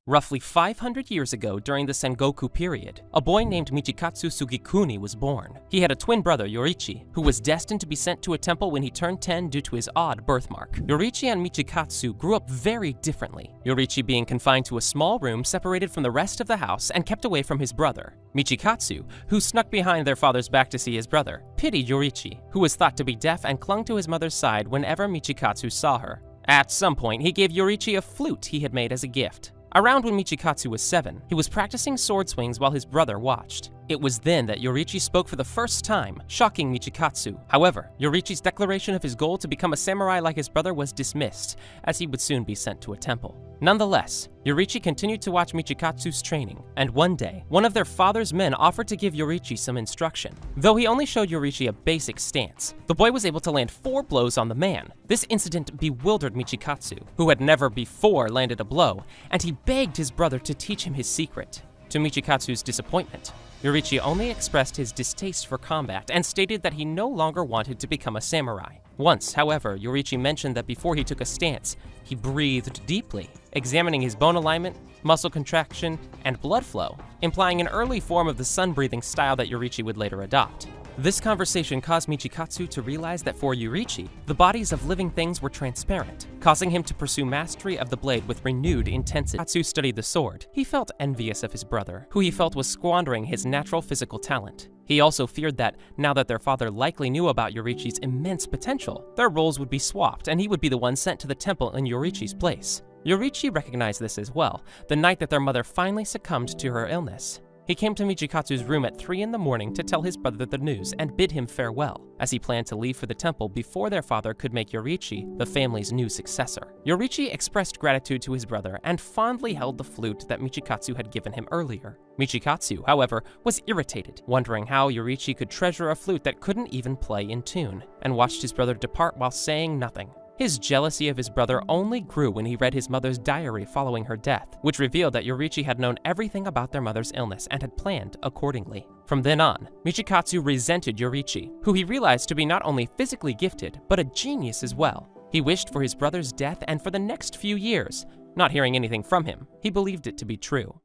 Roughly 500 years ago, during the Sengoku period, a boy named Michikatsu Sugikuni was born. He had a twin brother, Yoriichi, who was destined to be sent to a temple when he turned 10 due to his odd birthmark. Yoriichi and Michikatsu grew up very differently, Yoriichi being confined to a small room separated from the rest of the house and kept away from his brother. Michikatsu, who snuck behind their father's back to see his brother, pitied Yoriichi, who was thought to be deaf and clung to his mother's side whenever Michikatsu saw her. At some point, he gave Yoriichi a flute he had made as a gift. Around when Michikatsu was 7, he was practicing sword swings while his brother watched. It was then that Yoriichi spoke for the first time, shocking Michikatsu. However, Yoriichi's declaration of his goal to become a samurai like his brother was dismissed, as he would soon be sent to a temple. Nonetheless, Yoriichi continued to watch Michikatsu's training, and one day, one of their father's men offered to give Yoriichi some instruction. Though he only showed Yoriichi a basic stance, the boy was able to land 4 blows on the man. This incident bewildered Michikatsu, who had never before landed a blow, and he begged his brother to teach him his secret. To Michikatsu's disappointment, Yoriichi only expressed his distaste for combat and stated that he no longer wanted to become a samurai. Once, however, Yoriichi mentioned that before he took a stance, he breathed deeply, examining his bone alignment, muscle contraction, and blood flow, implying an early form of the sun-breathing style that Yoriichi would later adopt. This conversation caused Michikatsu to realize that for Yoriichi, the bodies of living things were transparent, causing him to pursue mastery of the blade with renewed intensity. Katsu studied the sword. He felt envious of his brother, who he felt was squandering his natural physical talent. He also feared that, now that their father likely knew about Yoriichi's immense potential, their roles would be swapped and he would be the one sent to the temple in Yoriichi's place. Yoriichi recognized this as well, the night that their mother finally succumbed to her illness. He came to Michikatsu's room at 3 in the morning to tell his brother the news and bid him farewell, as he planned to leave for the temple before their father could make Yoriichi the family's new successor. Yoriichi expressed gratitude to his brother and fondly held the flute that Michikatsu had given him earlier. Michikatsu, however, was irritated, wondering how Yoriichi could treasure a flute that couldn't even play in tune, and watched his brother depart while saying nothing. His jealousy of his brother only grew when he read his mother's diary following her death, which revealed that Yoriichi had known everything about their mother's illness and had planned accordingly. From then on, Michikatsu resented Yoriichi, who he realized to be not only physically gifted, but a genius as well. He wished for his brother's death and for the next few years. Not hearing anything from him, he believed it to be true.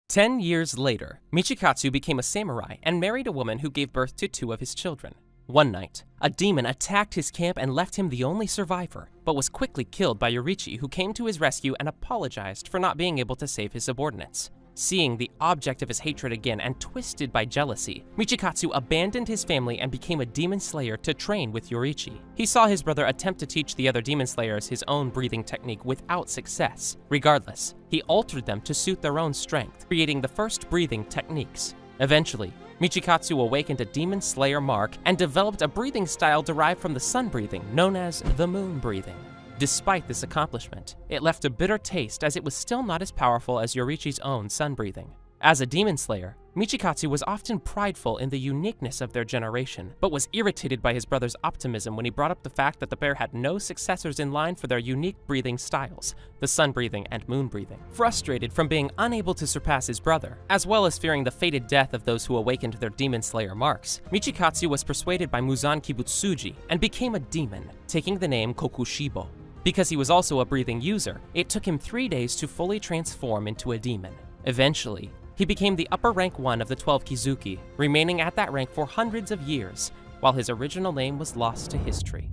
10 years later, Michikatsu became a samurai and married a woman who gave birth to 2 of his children. One night, a demon attacked his camp and left him the only survivor, but was quickly killed by Yoriichi, who came to his rescue and apologized for not being able to save his subordinates. Seeing the object of his hatred again and twisted by jealousy, Michikatsu abandoned his family and became a demon slayer to train with Yoriichi. He saw his brother attempt to teach the other demon slayers his own breathing technique without success. Regardless, he altered them to suit their own strength, creating the first breathing techniques. Eventually, Michikatsu awakened a demon slayer mark and developed a breathing style derived from the sun breathing, known as the moon breathing. Despite this accomplishment, it left a bitter taste as it was still not as powerful as Yoriichi's own sun breathing. As a demon slayer, Michikatsu was often prideful in the uniqueness of their generation, but was irritated by his brother's optimism when he brought up the fact that the pair had no successors in line for their unique breathing styles, the sun breathing and moon breathing. Frustrated from being unable to surpass his brother, as well as fearing the fated death of those who awakened their demon slayer marks, Michikatsu was persuaded by Muzan Kibutsuji and became a demon, taking the name Kokushibo. Because he was also a breathing user, it took him 3 days to fully transform into a demon. Eventually, he became the upper rank 1 of the 12 Kizuki, remaining at that rank for hundreds of years, while his original name was lost to history.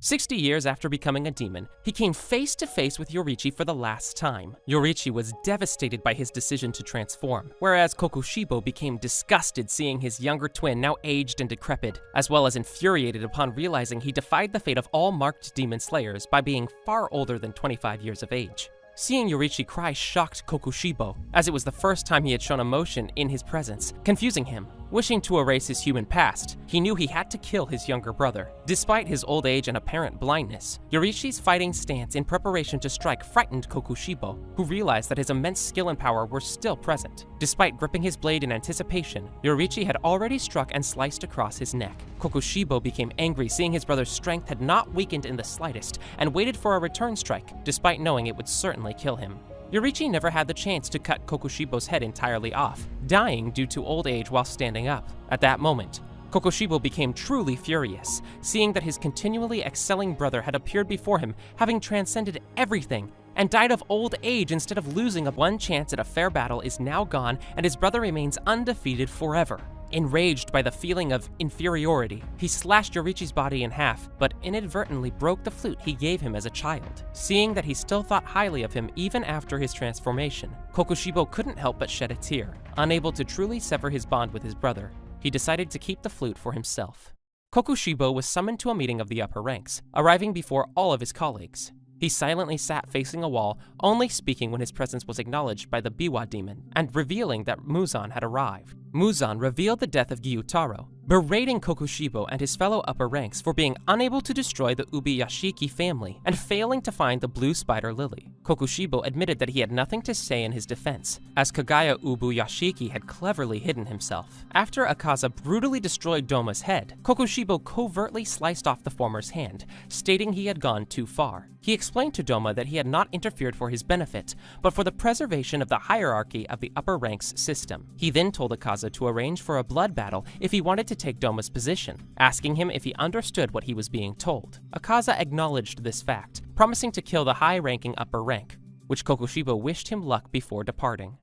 60 years after becoming a demon, he came face to face with Yoriichi for the last time. Yoriichi was devastated by his decision to transform, whereas Kokushibo became disgusted seeing his younger twin now aged and decrepit, as well as infuriated upon realizing he defied the fate of all marked demon slayers by being far older than 25 years of age. Seeing Yoriichi cry shocked Kokushibo, as it was the first time he had shown emotion in his presence, confusing him. Wishing to erase his human past, he knew he had to kill his younger brother. Despite his old age and apparent blindness, Yoriichi's fighting stance in preparation to strike frightened Kokushibo, who realized that his immense skill and power were still present. Despite gripping his blade in anticipation, Yoriichi had already struck and sliced across his neck. Kokushibo became angry seeing his brother's strength had not weakened in the slightest, and waited for a return strike, despite knowing it would certainly kill him. Yoriichi never had the chance to cut Kokushibo's head entirely off, dying due to old age while standing up. At that moment, Kokushibo became truly furious, seeing that his continually excelling brother had appeared before him, having transcended everything and died of old age instead of losing one chance at a fair battle is now gone, and his brother remains undefeated forever. Enraged by the feeling of inferiority, he slashed Yorichi's body in half, but inadvertently broke the flute he gave him as a child. Seeing that he still thought highly of him even after his transformation, Kokushibo couldn't help but shed a tear. Unable to truly sever his bond with his brother, he decided to keep the flute for himself. Kokushibo was summoned to a meeting of the upper ranks, arriving before all of his colleagues. He silently sat facing a wall, only speaking when his presence was acknowledged by the Biwa demon, and revealing that Muzan had arrived. Muzan revealed the death of Gyutaro, berating Kokushibo and his fellow upper ranks for being unable to destroy the Ubiyashiki family and failing to find the blue spider lily. Kokushibo admitted that he had nothing to say in his defense, as Kagaya Ubuyashiki had cleverly hidden himself. After Akaza brutally destroyed Doma's head, Kokushibo covertly sliced off the former's hand, stating he had gone too far. He explained to Doma that he had not interfered for his benefit, but for the preservation of the hierarchy of the upper ranks system. He then told Akaza to arrange for a blood battle if he wanted to take Doma's position, asking him if he understood what he was being told. Akaza acknowledged this fact, promising to kill the high-ranking upper rank, which Kokushibo wished him luck before departing.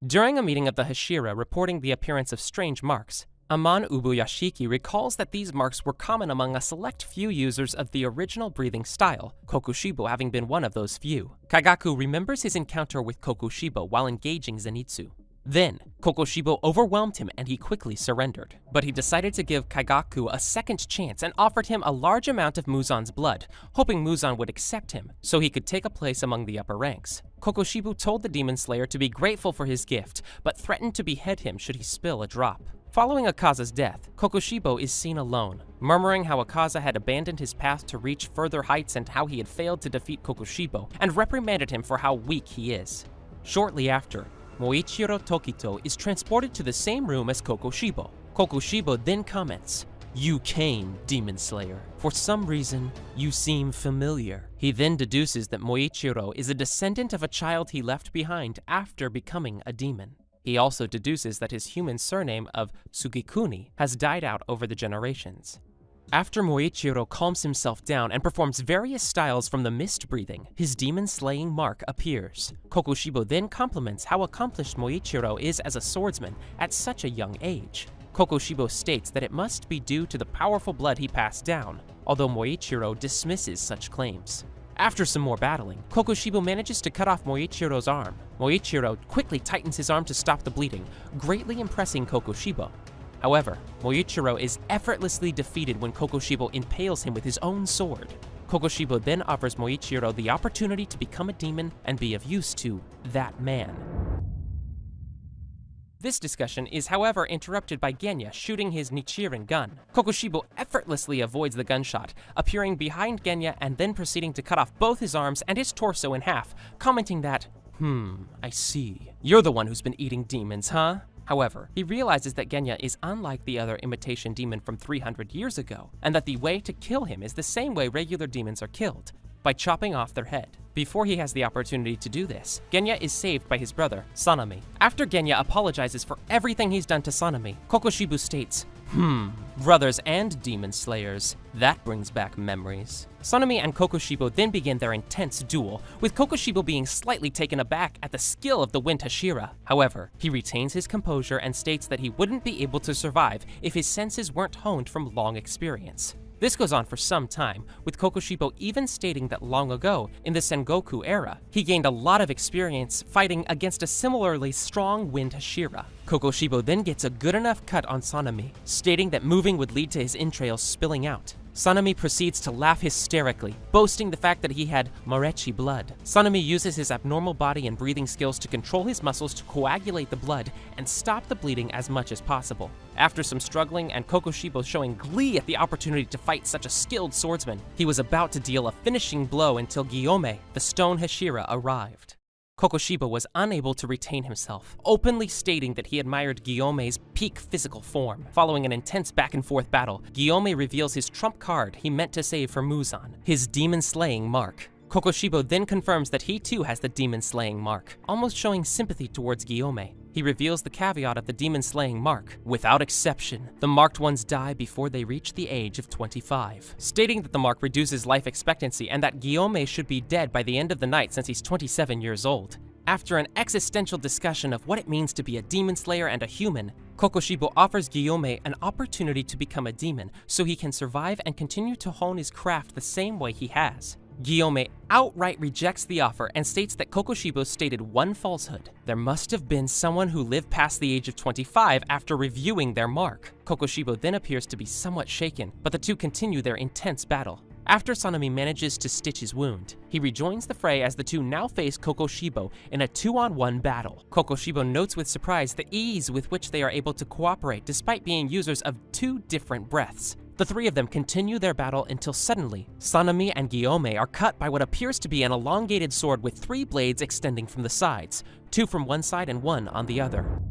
During a meeting of the Hashira reporting the appearance of strange marks, Amon Ubuyashiki recalls that these marks were common among a select few users of the original breathing style, Kokushibo having been one of those few. Kagaku remembers his encounter with Kokushibo while engaging Zenitsu. Then, Kokushibo overwhelmed him and he quickly surrendered. But he decided to give Kagaku a second chance and offered him a large amount of Muzan's blood, hoping Muzan would accept him so he could take a place among the upper ranks. Kokushibo told the Demon Slayer to be grateful for his gift, but threatened to behead him should he spill a drop. Following Akaza's death, Kokushibo is seen alone, murmuring how Akaza had abandoned his path to reach further heights and how he had failed to defeat Kokushibo, and reprimanded him for how weak he is. Shortly after, Moichiro Tokito is transported to the same room as Kokushibo. Kokushibo then comments, "You came, Demon Slayer. For some reason, you seem familiar." He then deduces that Moichiro is a descendant of a child he left behind after becoming a demon. He also deduces that his human surname of Sugikuni has died out over the generations. After Moichiro calms himself down and performs various styles from the mist breathing, his demon-slaying mark appears. Kokushibo then compliments how accomplished Moichiro is as a swordsman at such a young age. Kokushibo states that it must be due to the powerful blood he passed down, although Moichiro dismisses such claims. After some more battling, Kokushibo manages to cut off Moichiro's arm. Moichiro quickly tightens his arm to stop the bleeding, greatly impressing Kokushibo. However, Moichiro is effortlessly defeated when Kokushibo impales him with his own sword. Kokushibo then offers Moichiro the opportunity to become a demon and be of use to that man. This discussion is, however, interrupted by Genya shooting his Nichiren gun. Kokushibo effortlessly avoids the gunshot, appearing behind Genya and then proceeding to cut off both his arms and his torso in half, commenting that, I see. You're the one who's been eating demons, huh? However, he realizes that Genya is unlike the other imitation demon from 300 years ago, and that the way to kill him is the same way regular demons are killed, by chopping off their head. Before he has the opportunity to do this, Genya is saved by his brother, Sanami. After Genya apologizes for everything he's done to Sanami, Kokushibo states, brothers and demon slayers, that brings back memories. Sanami and Kokushibo then begin their intense duel, with Kokushibo being slightly taken aback at the skill of the Wind Hashira. However, he retains his composure and states that he wouldn't be able to survive if his senses weren't honed from long experience. This goes on for some time, with Kokushibo even stating that long ago, in the Sengoku era, he gained a lot of experience fighting against a similarly strong Wind Hashira. Kokushibo then gets a good enough cut on Sanami, stating that moving would lead to his entrails spilling out. Sanami proceeds to laugh hysterically, boasting the fact that he had Marechi blood. Sanami uses his abnormal body and breathing skills to control his muscles to coagulate the blood and stop the bleeding as much as possible. After some struggling and Kokushibo showing glee at the opportunity to fight such a skilled swordsman, he was about to deal a finishing blow until Gyome, the stone Hashira, arrived. Kokushibo was unable to retain himself, openly stating that he admired Gyome's peak physical form. Following an intense back-and-forth battle, Gyome reveals his trump card he meant to save for Muzan, his demon-slaying mark. Kokushibo then confirms that he too has the demon-slaying mark, almost showing sympathy towards Guillaume. He reveals the caveat of the demon-slaying mark. Without exception, the marked ones die before they reach the age of 25, stating that the mark reduces life expectancy and that Guillaume should be dead by the end of the night since he's 27 years old. After an existential discussion of what it means to be a demon slayer and a human, Kokushibo offers Guillaume an opportunity to become a demon so he can survive and continue to hone his craft the same way he has. Guillaume outright rejects the offer and states that Kokushibo stated one falsehood. There must have been someone who lived past the age of 25 after reviewing their mark. Kokushibo then appears to be somewhat shaken, but the two continue their intense battle. After Sanemi manages to stitch his wound, he rejoins the fray as the two now face Kokushibo in a 2-on-1 battle. Kokushibo notes with surprise the ease with which they are able to cooperate despite being users of two different breaths. The three of them continue their battle until suddenly, Sanemi and Guillaume are cut by what appears to be an elongated sword with 3 blades extending from the sides, 2 from one side and 1 on the other.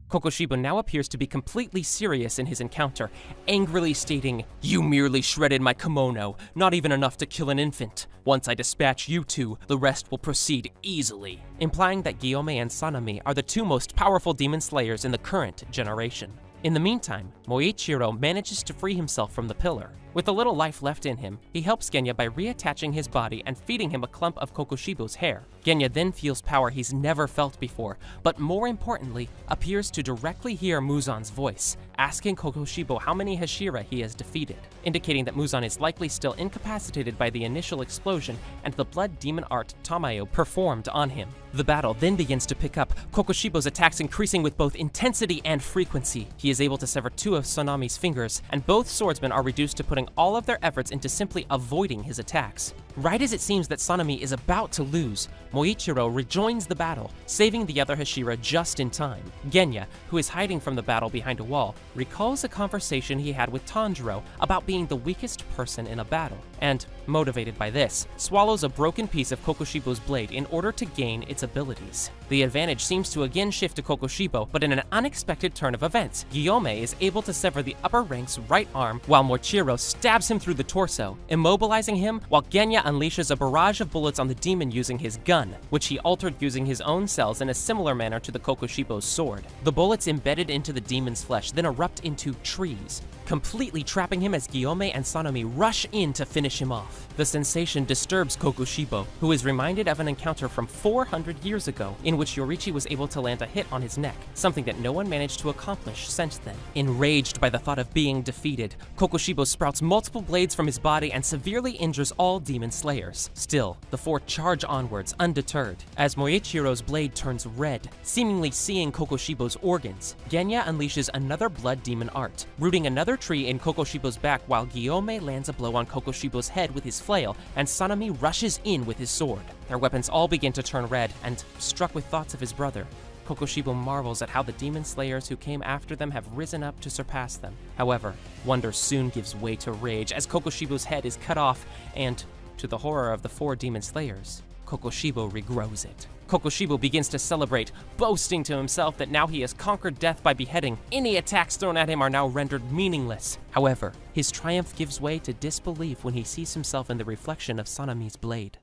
Kokushibo now appears to be completely serious in his encounter, angrily stating, "You merely shredded my kimono, not even enough to kill an infant. Once I dispatch you two, the rest will proceed easily," implying that Guillaume and Sanemi are the two most powerful demon slayers in the current generation. In the meantime, Moichiro manages to free himself from the pillar. With a little life left in him, he helps Genya by reattaching his body and feeding him a clump of Kokushibo's hair. Genya then feels power he's never felt before, but more importantly, appears to directly hear Muzan's voice, asking Kokushibo how many Hashira he has defeated, indicating that Muzan is likely still incapacitated by the initial explosion and the blood demon art Tamayo performed on him. The battle then begins to pick up, Kokushibo's attacks increasing with both intensity and frequency. He is able to sever 2 of Sanami's fingers, and both swordsmen are reduced to putting all of their efforts into simply avoiding his attacks. Right as it seems that Sanemi is about to lose, Moichiro rejoins the battle, saving the other Hashira just in time. Genya, who is hiding from the battle behind a wall, recalls a conversation he had with Tanjiro about being the weakest person in a battle, and, motivated by this, swallows a broken piece of Kokushibo's blade in order to gain its abilities. The advantage seems to again shift to Kokushibo, but in an unexpected turn of events, Guillaume is able to sever the upper rank's right arm while Moichiro stabs him through the torso, immobilizing him while Genya unleashes a barrage of bullets on the demon using his gun, which he altered using his own cells in a similar manner to the Kokushibo's sword. The bullets embedded into the demon's flesh then erupt into trees, completely trapping him as Guillaume and Sanemi rush in to finish him off. The sensation disturbs Kokushibo, who is reminded of an encounter from 400 years ago in which Yorichi was able to land a hit on his neck, something that no one managed to accomplish since then. Enraged by the thought of being defeated, Kokushibo sprouts multiple blades from his body and severely injures all demon slayers. Still, the 4 charge onwards undeterred. As Moichiro's blade turns red, seemingly seeing Kokushibo's organs, Genya unleashes another blood demon art, rooting another tree in Kokushibo's back while Guillaume lands a blow on Kokushibo's head with his flail and Sanemi rushes in with his sword. Their weapons all begin to turn red, and, struck with thoughts of his brother, Kokushibo marvels at how the demon slayers who came after them have risen up to surpass them. However, wonder soon gives way to rage as Kokushibo's head is cut off and, to the horror of the 4 demon slayers, Kokushibo regrows it. Kokushibo begins to celebrate, boasting to himself that now he has conquered death by beheading. Any attacks thrown at him are now rendered meaningless. However, his triumph gives way to disbelief when he sees himself in the reflection of Sanemi's blade.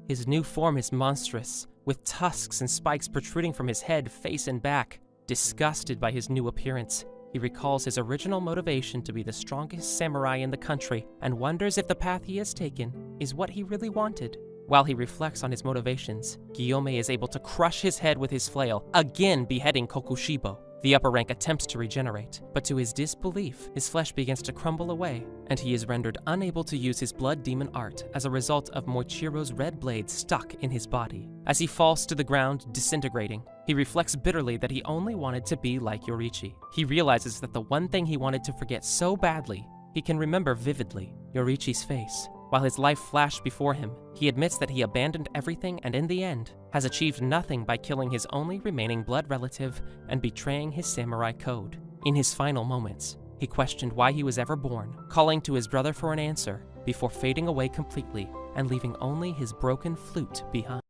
His new form is monstrous, with tusks and spikes protruding from his head, face, and back. Disgusted by his new appearance, he recalls his original motivation to be the strongest samurai in the country and wonders if the path he has taken is what he really wanted. While he reflects on his motivations, Guillaume is able to crush his head with his flail, again beheading Kokushibo. The upper rank attempts to regenerate, but to his disbelief, his flesh begins to crumble away, and he is rendered unable to use his blood demon art as a result of Moichiro's red blade stuck in his body. As he falls to the ground, disintegrating, he reflects bitterly that he only wanted to be like Yorichi. He realizes that the one thing he wanted to forget so badly, he can remember vividly: Yorichi's face. While his life flashed before him, he admits that he abandoned everything and in the end, has achieved nothing by killing his only remaining blood relative and betraying his samurai code. In his final moments, he questioned why he was ever born, calling to his brother for an answer, before fading away completely and leaving only his broken flute behind.